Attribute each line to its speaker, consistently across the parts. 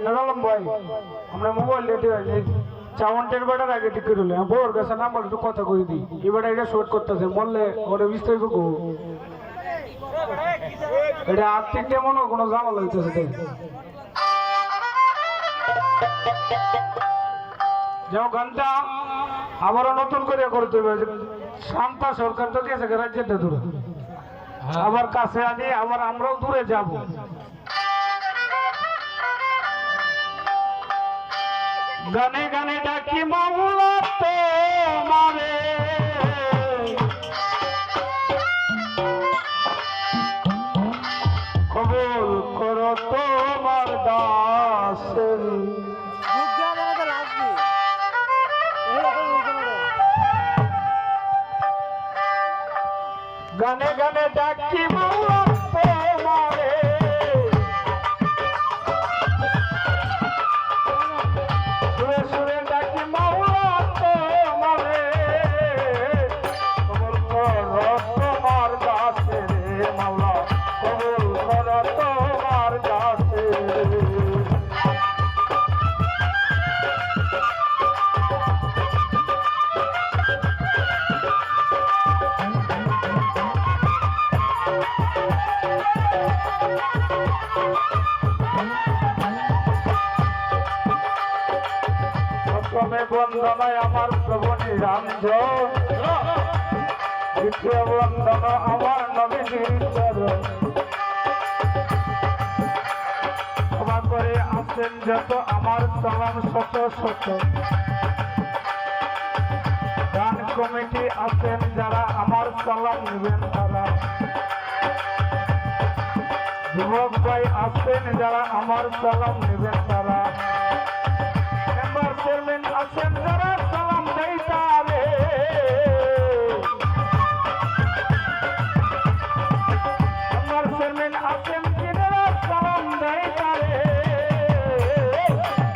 Speaker 1: নারালাম ভাই আমরা মোবাইল লেটে হয়নি চাওয়ান্টের বেটার আগে ঠিক করে হলে বউর কাছে নাম্বার একটু কথা কই দিই এবার এটা শোট করতেছে বললে ওরে বিস্তারিত কো এটা আর্থিক কেমন কোনো ঝামেলা হইতেছে যাও গানটা আবারও নতুন করে করতে হবে শান্তা সরকার তো গেছে রাজ্যের দূরে আবার কাছে আনি আবার আমরাও দূরে যাব গানে গানে ডাকি মাওলা তোমারে কবুল করো তোমার দাসের গানে গানে ডাকি মাওলা তোমারে সুরে সুরে ডাকি মাওলা তোমারে কবুল করো তোমার দাসে রে মাওলা কবুল করো তোমার দাসে প্রথমে বন্দনায় আমার প্রভু নিরঞ্জন দ্বিতীয় বন্দনা আমার নবীজির চরণ ক্ষমা করে আছেন যত আমার সালাম শত শত গান কমিটি আছেন যারা আমার সালাম নেবেন তারা যুবক ভাই আছেন যারা আমার সালাম নেবেন তারা চেয়ারম্যান আছেন যারা সালাম দেই তারে আমার চেয়ারম্যান আছেন যারা সালাম দেই তারে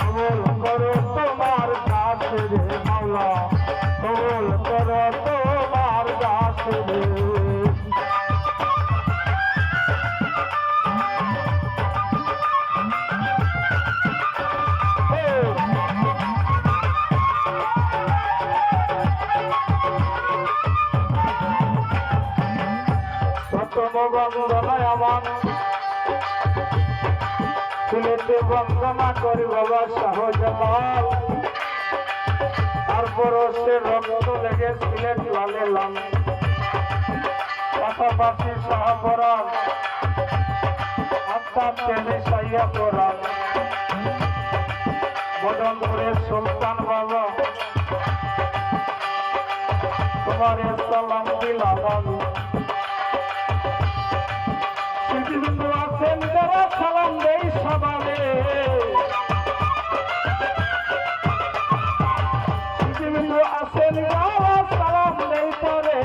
Speaker 1: কবুল করো তোমার দাসে রে মাওলা কবুল করো তোমার দাসে রে বন্দনায় আমার সিলেটে বন্দনা করি বাবা শাহজালাল তারপর সে রক্ত লেগে সিলেট লালে লাল পাশাপাশি শাহপরান আত্মার টেনে সাইয়া পরান বদনপুরের সুলতান বাবা তোমার সালাম দিলাম আমি স্মৃতিবিন্দু আছেন যারা সালাম দেই সবালে স্মৃতিবিন্দু আছেন যারা সালাম দেই পরে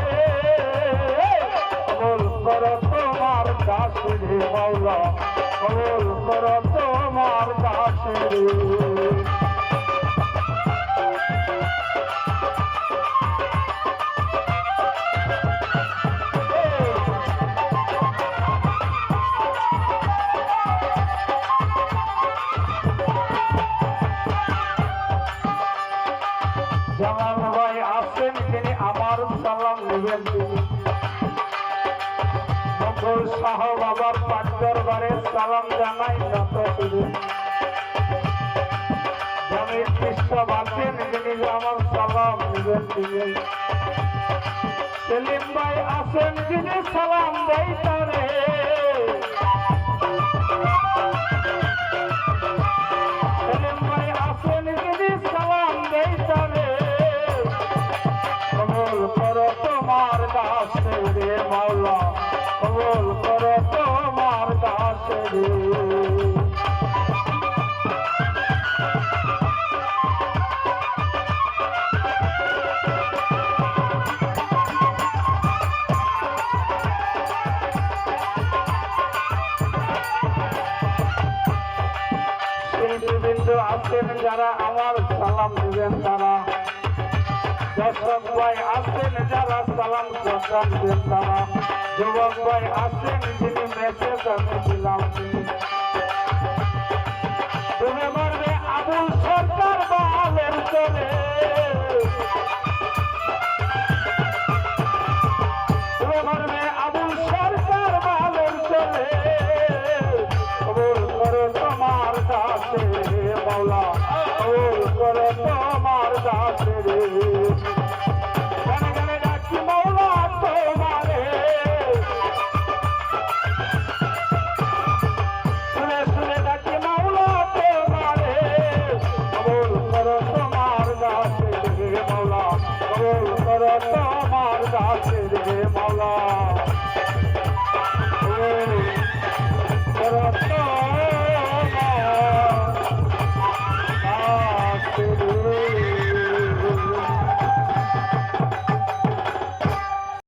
Speaker 1: কবুল করো তোমার দাসে রে মাওলা কবুল করো তোমার দাসে রে জামাল ভাই আছেন তিনি আমার সালাম নেবেন তিনি মঙ্গল শাহ বাবার পাঁচ দরবারে সালাম জানাই নত জামির কৃষ্ণ আছেন তিনি আমার সালাম নেবেন তিনি সেলিম ভাই আছেন তিনি সালাম দেই তারে সেলিম ভাই আছেন তিনি সালাম দেই তারে কবুল করো তোমার দাসে রে মাওলা কবুল করো তোমার দাসে রে শিল্পীবৃন্দ আছেন যারা আমার সালাম দিবেন তারা দর্শক ভাই আছেন যারা সালাম দর্শন দেন তারা যুবক ভাই আছেন যিনি মেসেজ আমি দিলাম তিনি চলে